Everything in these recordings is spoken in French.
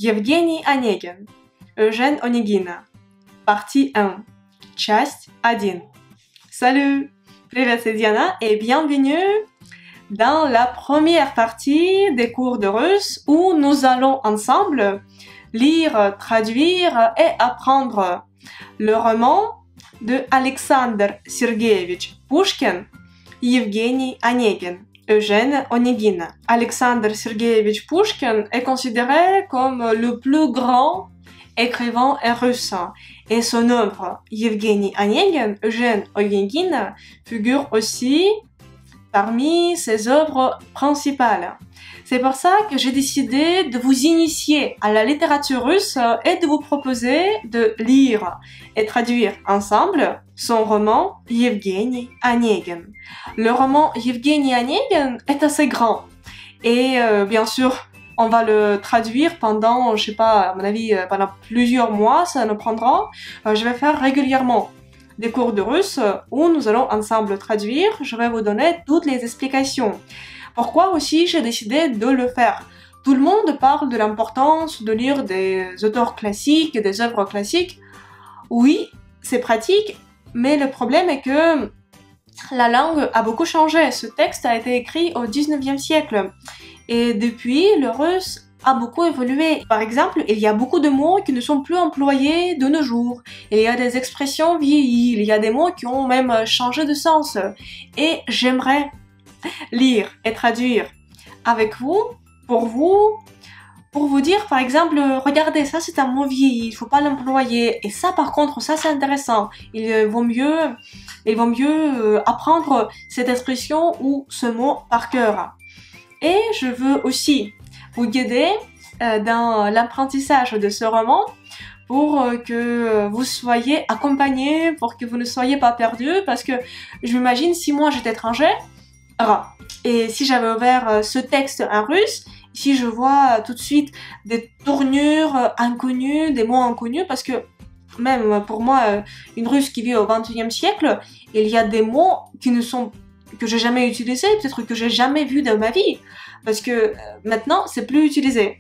Евгений Онегин, Eugène Onegin. Partie 1. Часть 1. Salut! Привет, c'est Diana et bienvenue dans la première partie des cours de russe où nous allons ensemble lire, traduire et apprendre le roman de Alexandre Sergeyevich Pushkin, Евгений Онегин, Eugène Onegin. Alexandre Sergeyevich Pushkin est considéré comme le plus grand écrivain russe et son œuvre Евгений Онегин, Eugène Onegin, figure aussi parmi ses œuvres principales. C'est pour ça que j'ai décidé de vous initier à la littérature russe et de vous proposer de lire et traduire ensemble son roman Евгений Онегин. Le roman Евгений Онегин est assez grand et bien sûr on va le traduire pendant, je sais pas, à mon avis pendant plusieurs mois, ça nous prendra. Je vais faire régulièrement des cours de russe où nous allons ensemble traduire. Je vais vous donner toutes les explications. Pourquoi aussi j'ai décidé de le faire? Tout le monde parle de l'importance de lire des auteurs classiques, des œuvres classiques. Oui, c'est pratique, mais le problème est que la langue a beaucoup changé. Ce texte a été écrit au 19e siècle. Et depuis, le russe a beaucoup évolué. Par exemple, il y a beaucoup de mots qui ne sont plus employés de nos jours. Il y a des expressions vieillies, il y a des mots qui ont même changé de sens. Et j'aimerais lire et traduire avec vous, pour vous dire, par exemple, regardez, ça c'est un mot vieilli, il faut pas l'employer. Et ça, par contre, ça c'est intéressant. Il vaut mieux apprendre cette expression ou ce mot par cœur. Et je veux aussi vous guider dans l'apprentissage de ce roman pour que vous soyez accompagnés, pour que vous ne soyez pas perdus, parce que je m'imagine si moi j'étais étrangère, et si j'avais ouvert ce texte en russe, si je vois tout de suite des tournures inconnues, des mots inconnus, parce que même pour moi, une russe qui vit au 21e siècle, il y a des mots que j'ai jamais utilisés, peut-être que j'ai jamais vu dans ma vie, parce que maintenant c'est plus utilisé.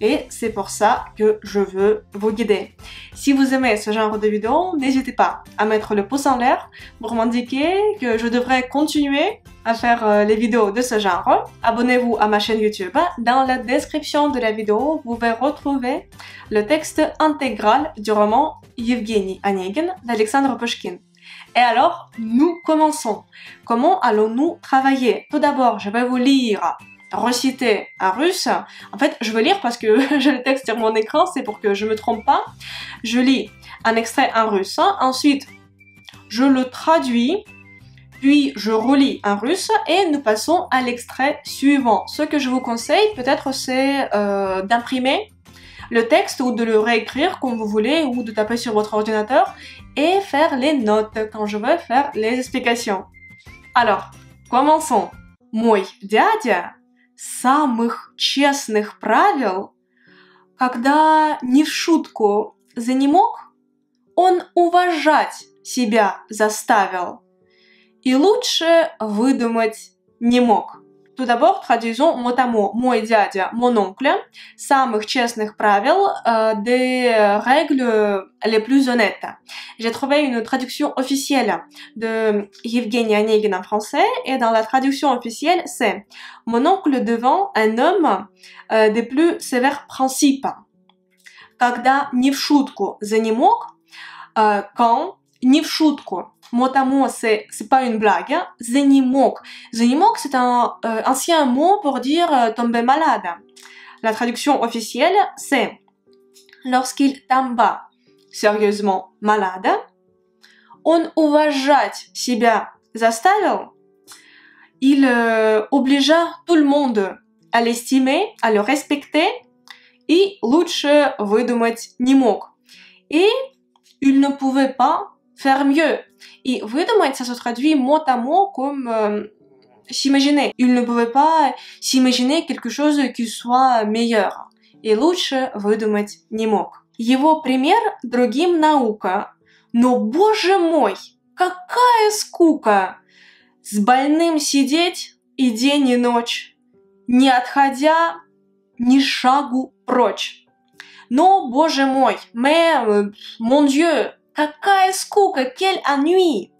Et c'est pour ça que je veux vous guider. Si vous aimez ce genre de vidéos, n'hésitez pas à mettre le pouce en l'air pour m'indiquer que je devrais continuer à faire les vidéos de ce genre. Abonnez-vous à ma chaîne YouTube. Dans la description de la vidéo, vous pouvez retrouver le texte intégral du roman Евгений Онегин d'Alexandre Pushkin. Et alors, nous commençons. Comment allons-nous travailler? Tout d'abord, je vais vous lire, reciter en russe. En fait, je veux lire parce que j'ai le texte sur mon écran, c'est pour que je me trompe pas. Je lis un extrait en russe. Ensuite, je le traduis. Puis, je relis en russe et nous passons à l'extrait suivant. Ce que je vous conseille, peut-être, c'est d'imprimer le texte ou de le réécrire comme vous voulez ou de taper sur votre ordinateur et faire les notes quand je vais faire les explications. Alors, commençons. Мой дядя самых честных правил, когда не в шутку занемог, он уважать себя заставил и лучше выдумать не мог. Tout d'abord, traduisons mot à mot. Мой дядя, mon oncle, самых честных правил, des règles les plus honnêtes. J'ai trouvé une traduction officielle de Евгений Онегин en français, et dans la traduction officielle, c'est mon oncle devint un homme des plus sévères principes. Когда не в шутку занемог, quand не в шутку. Mot à mot, c'est pas une blague. Hein? Занемог. Занемог, c'est un ancien mot pour dire tomber malade. La traduction officielle, c'est lorsqu'il tomba sérieusement malade, он уважать себя заставил. Il obligea tout le monde à l'estimer, à le respecter, и лучше выдумать не мог. Et il ne pouvait pas faire mieux. Et выдумать, ça se traduit mot à mot comme s'imaginer. Il ne pouvait pas s'imaginer quelque chose qui soit meilleur. И лучше выдумать не мог. Его пример другим наука. Но, боже мой, какая скука! С больным сидеть и день и ночь, не отходя ни шагу прочь. Но, боже мой, mais, mon Dieu, какая скука, quel ennui!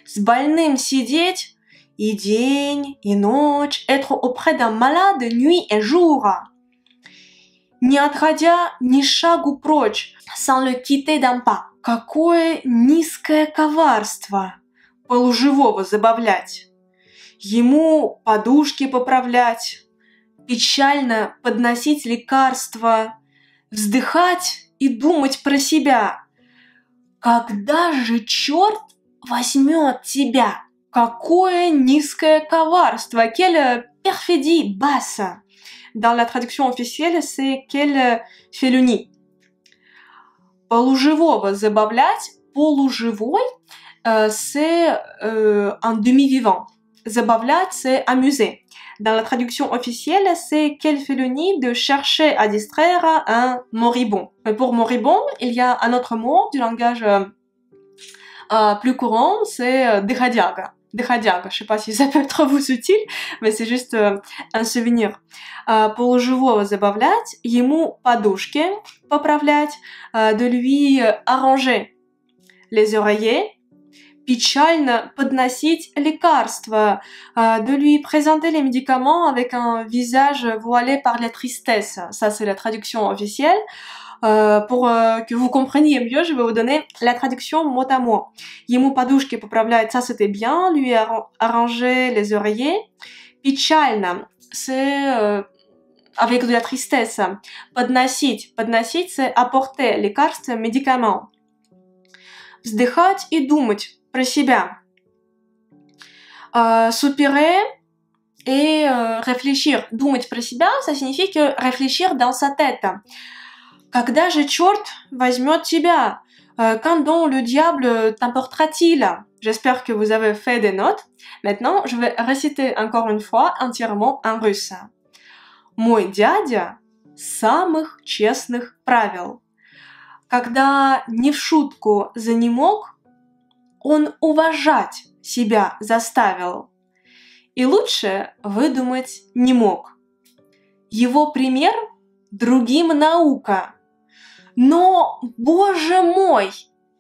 С больным сидеть и день, и ночь, être auprès d'un malade nuit et jour. Не отходя ни шагу прочь, sans le quitter d'un pas. Какое низкое коварство полуживого забавлять. Ему подушки поправлять, печально подносить лекарства, вздыхать и думать про себя. Когда же черт возьмет тебя? Какое низкое коварство! Quelle perfidie basse! Dans la traduction officielle, c'est quelle félonie. Полуживого забавлять, полуживой, c'est un demi-vivant. Забавлять, c'est amuser. Dans la traduction officielle, c'est quelle félonie de chercher à distraire un moribond. Mais pour moribond, il y a un autre mot du langage plus courant, c'est дегодяга. Дегодяга. Je sais pas si ça peut être vous utile, mais c'est juste un souvenir. Полуживого забавлять, ему подушки поправлять, de lui arranger les oreillers, печально подносить лекарства, de lui présenter les médicaments avec un visage voilé par la tristesse. Ça, c'est la traduction officielle. Pour que vous compreniez mieux, je vais vous donner la traduction mot à mot. Ему подушки поправлять, ça c'était bien, lui arranger les oreillers. Печально, c'est avec de la tristesse. Подносить, подносить, c'est apporter лекарства, médicaments. Вздыхать и думать про себя. Soupirer et réfléchir. Думать про себя, ça signifie que réfléchir dans sa tête. Когда же черт возьмет тебя? Quand donc le diable t'emportera-t-il? J'espère que vous avez fait des notes. Maintenant, je vais réciter encore une fois entièrement en russe. Мой дядя самых честных правил. Когда не в шутку занемог, он уважать себя заставил. И лучше выдумать не мог. Его пример другим наука. Но, боже мой,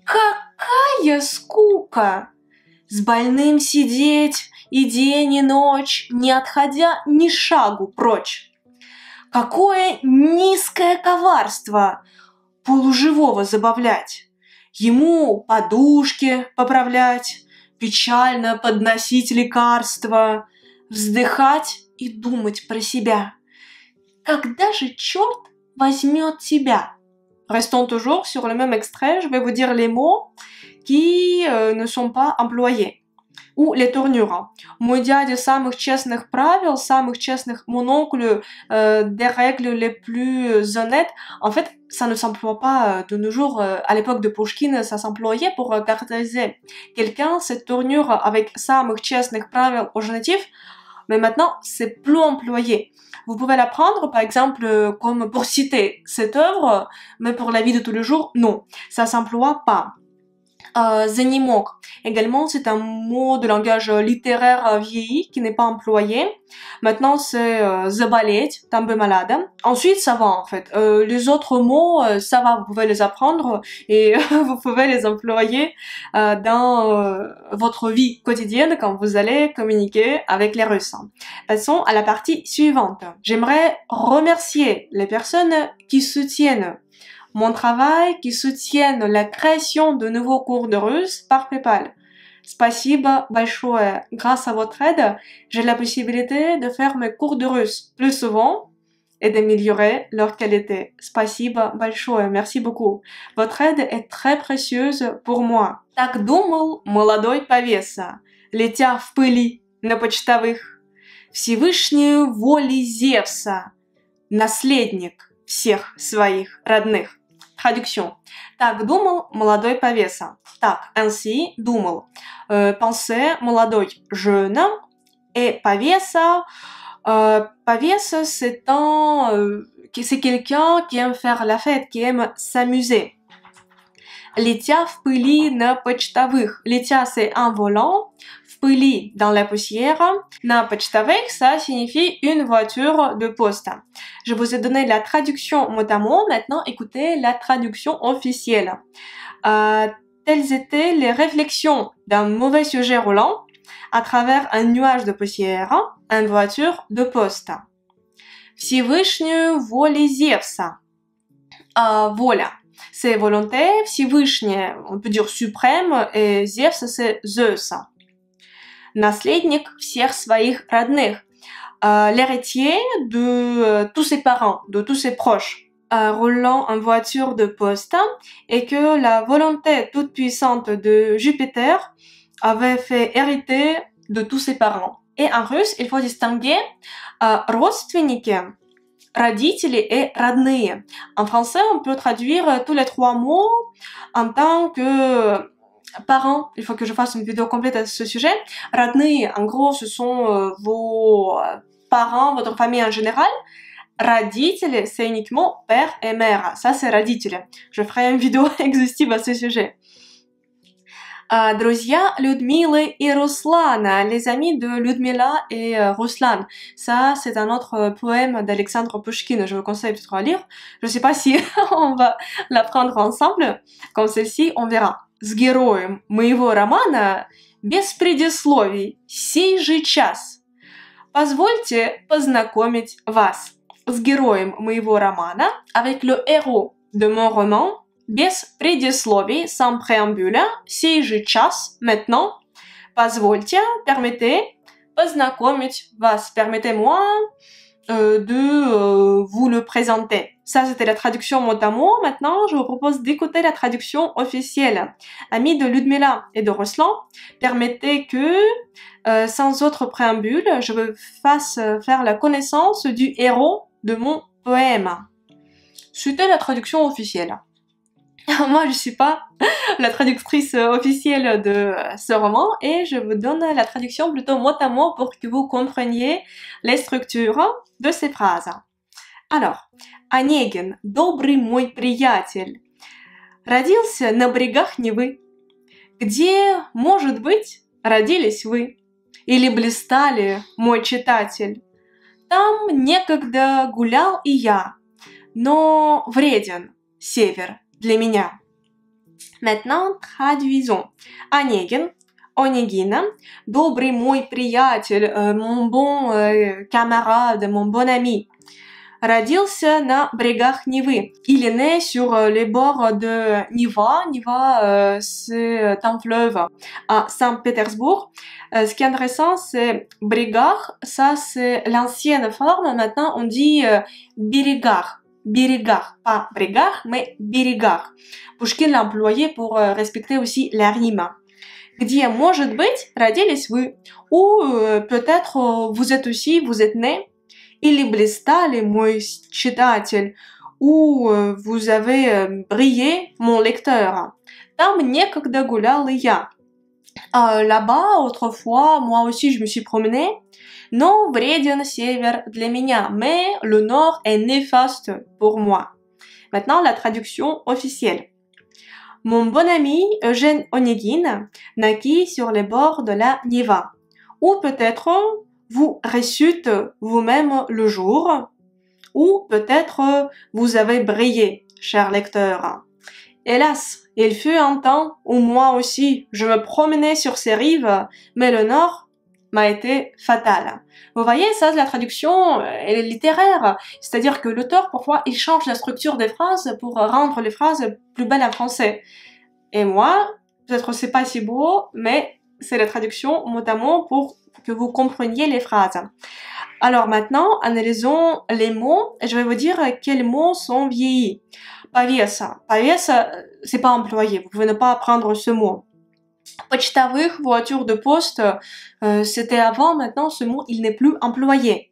какая скука! С больным сидеть и день, и ночь, не отходя ни шагу прочь. Какое низкое коварство полуживого забавлять. Ему подушки поправлять, печально подносить лекарства, вздыхать и думать про себя. Когда же черт возьмет тебя? Restons toujours sur le même extrait, je vais vous dire les mots qui ne sont pas employés. Ou les tournures. Мой дядя самых честных правил, самых честных, mon oncle des règles les plus honnêtes. En fait, ça ne s'emploie pas de nos jours. À l'époque de Pushkin, ça s'employait pour caractériser quelqu'un, cette tournure avec самых честных правил au génitif. Mais maintenant, c'est plus employé. Vous pouvez l'apprendre, par exemple, comme pour citer cette œuvre, mais pour la vie de tous les jours, non. Ça s'emploie pas. Занемог. Également, c'est un mot de langage littéraire vieilli qui n'est pas employé. Maintenant, c'est заболеть, tomber malade. Ensuite, ça va en fait. Les autres mots, ça va, vous pouvez les apprendre et vous pouvez les employer dans votre vie quotidienne quand vous allez communiquer avec les Russes. Passons à la partie suivante. J'aimerais remercier les personnes qui soutiennent mon travail, qui soutiennent la création de nouveaux cours de russe par PayPal. Спасибо большое. Grâce à votre aide, j'ai la possibilité de faire mes cours de russe plus souvent et d'améliorer leur qualité. Спасибо большое. Merci beaucoup. Votre aide est très précieuse pour moi. Так думал молодой повеса, летя в пыли на почтовых. Всевышнюю воли Зевса, наследник всех своих родных. Traduction. Так думал молодой повеса. Так, ainsi, думал. Pensait, молодой, jeune. Et повеса, повеса, c'est quelqu'un qui aime faire la fête, qui aime s'amuser. Летя в пыли на почтовых. Летя, c'est un volant. в пыли, dans la poussière. На почтовых, ça signifie une voiture de poste. Je vous ai donné la traduction mot à mot, maintenant écoutez la traduction officielle. Telles étaient les réflexions d'un mauvais sujet roulant à travers un nuage de poussière, une voiture de poste. Всевышнюю воле Зевса. Воля, c'est volonté, Всевышний, on peut dire suprême, et Зевс, c'est Zeus. Наследник всех своих родных. L'héritier de tous ses parents, de tous ses proches. Roulant en voiture de poste, et que la volonté toute puissante de Jupiter avait fait hériter de tous ses parents. Et en russe, il faut distinguer родственники, родители et родные. En français, on peut traduire tous les trois mots en tant que parents. Il faut que je fasse une vidéo complète à ce sujet. Родные, en gros, ce sont vos parents, votre famille en général. Родители, c'est uniquement père et mère. Ça, c'est родители. Je ferai une vidéo exhaustive à ce sujet. Друзья Людмилы и Руслана, les amis de Людмила et Ruslan. Ça, c'est un autre poème d'Alexandre Pushkin. Je vous conseille de le lire. Je sais pas si on va l'apprendre ensemble. Comme celle-ci, on verra. С героем моего романа без предисловий сей же час. Позвольте познакомить вас с героем моего романа, avec le héros de mon roman, без предисловий, sans préambule, сей же час, maintenant, позвольте, permettez, познакомить вас, permettez-moi de vous le présenter. Ça, c'était la traduction mot à mot. Maintenant, je vous propose d'écouter la traduction officielle. Amis de Ludmila et de Ruslan, permettez que, sans autre préambule, je vous fasse faire la connaissance du héros de mon poème. C'était la traduction officielle. Moi, je suis pas la traductrice officielle de ce roman et je vous donne la traduction plutôt mot à mot pour que vous compreniez les structures de ces phrases. Alors, Онегин, добрый мой приятель, родился на берегах Невы, где, может быть, родились вы, или блистали, мой читатель. Там некогда гулял и я, но вреден север для меня. Maintenant, traduisons. Онегин, Онегина, добрый мой приятель, mon bon camarade, mon bon ami, родился на берегах Невы. Il est né sur les bords de Neva. Neva, c'est un fleuve à Saint-Pétersbourg. Ce qui est intéressant, c'est берегах. Ça, c'est l'ancienne forme. Maintenant, on dit берегах. Берегах. Pas берегах, mais берегах. Пушкин l'a employé pour respecter aussi la rime. Где, может быть, родились вы. Ou peut-être vous êtes aussi, vous êtes né. Или блистали, мой читатель, ou vous avez brillé, mon lecteur. Там некогда гулял и я. Là-bas, autrefois, moi aussi je me suis promenée. Но вреден север для меня, mais le nord est néfaste pour moi. Maintenant, la traduction officielle. Mon bon ami Eugène Onegin naquit sur les bords de la Neva. Ou peut-être vous réussite vous-même le jour, ou peut-être vous avez brillé, cher lecteur. Hélas, il fut un temps où moi aussi je me promenais sur ces rives, mais le nord m'a été fatal. Vous voyez, ça, la traduction elle est littéraire, c'est-à-dire que l'auteur, parfois, il change la structure des phrases pour rendre les phrases plus belles en français. Et moi, peut-être c'est pas si beau, mais c'est la traduction mot à mot pour que vous compreniez les phrases. Alors maintenant, analysons les mots et je vais vous dire quels mots sont vieillis. Повеса. Повеса, c'est pas employé, vous pouvez ne pas apprendre ce mot. Почтовых, voiture de poste, c'était avant, maintenant ce mot il n'est plus employé.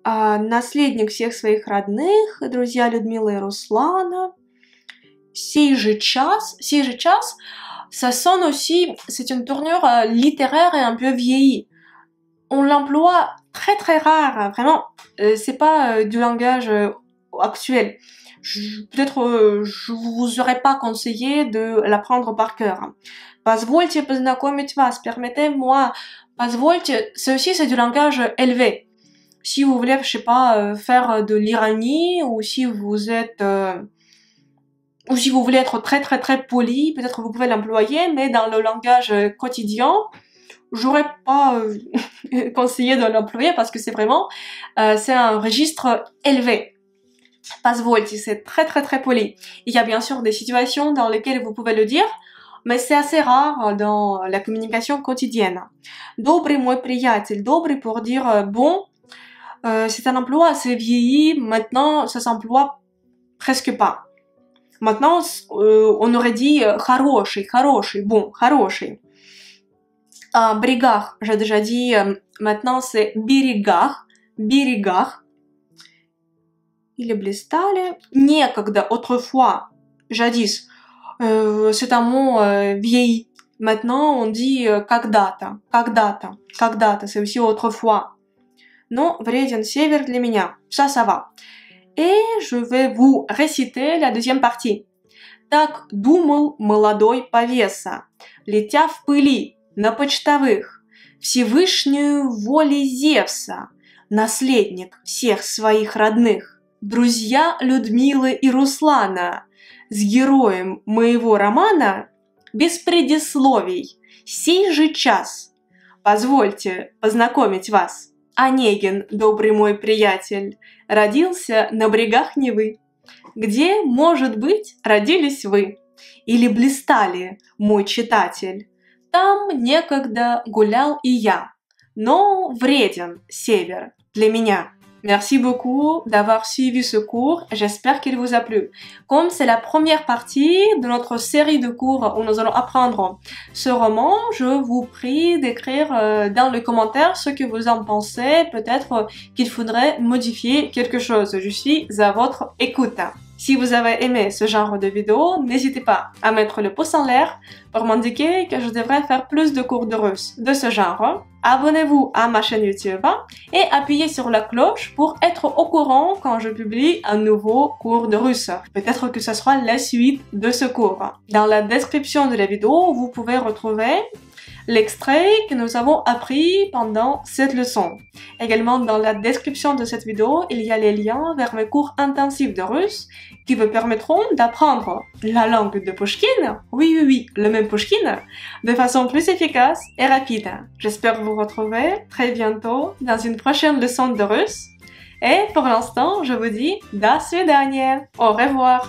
Наследник всех своих родных, друзья Людмилы и Руслана. Сей же час, ça sonne aussi, c'est une tournure littéraire et un peu vieillie. On l'emploie très très rare, vraiment, c'est pas du langage actuel. peut-être je vous aurais pas conseillé de l'apprendre par cœur. Позвольте познакомить вас, permettez-moi. Позвольте, c'est du langage élevé. Si vous voulez, je sais pas, faire de l'ironie, ou si vous êtes, ou si vous voulez être très très très poli, peut-être vous pouvez l'employer, mais dans le langage quotidien, j'aurais pas conseillé de l'employer parce que c'est vraiment, c'est un registre élevé. Позвольте, c'est très très très poli. Il y a bien sûr des situations dans lesquelles vous pouvez le dire, mais c'est assez rare dans la communication quotidienne. Добрый мой приятель, добрый pour dire bon, c'est un emploi assez vieilli, maintenant ça s'emploie presque pas. Maintenant, on aurait dit хороший, хороший, bon, хороший. Бригах, j'ai déjà dit, maintenant c'est берегах, берегах. Или блистали. Некогда, autrefois, jadis. C'est un mot vieilli. Maintenant, on dit когда-то, когда-то, когда-то. C'est aussi autrefois. Non, вреден север для меня. Ça va. Et je vais vous réciter la deuxième partie. Так думал молодой повеса, летя в пыли на почтовых, Всевышнюю волей Зевса, наследник всех своих родных. Друзья Людмилы и Руслана, с героем моего романа, без предисловий, сей же час. Позвольте познакомить вас. Онегин, добрый мой приятель, родился на брегах Невы. Где, может быть, родились вы? Или блистали, мой читатель? Там некогда гулял и я, но вреден север для меня. Merci beaucoup d'avoir suivi ce cours, j'espère qu'il vous a plu. Comme c'est la première partie de notre série de cours où nous allons apprendre ce roman, je vous prie d'écrire dans les commentaires ce que vous en pensez, peut-être qu'il faudrait modifier quelque chose. Je suis à votre écoute. Si vous avez aimé ce genre de vidéo, n'hésitez pas à mettre le pouce en l'air pour m'indiquer que je devrais faire plus de cours de russe de ce genre. Abonnez-vous à ma chaîne YouTube et appuyez sur la cloche pour être au courant quand je publie un nouveau cours de russe. Peut-être que ce sera la suite de ce cours. Dans la description de la vidéo, vous pouvez retrouver l'extrait que nous avons appris pendant cette leçon. Également, dans la description de cette vidéo, il y a les liens vers mes cours intensifs de russe qui vous permettront d'apprendre la langue de Pouchkine, oui, le même Pouchkine, de façon plus efficace et rapide. J'espère vous retrouver très bientôt dans une prochaine leçon de russe. Et pour l'instant, je vous dis до свидания, au revoir.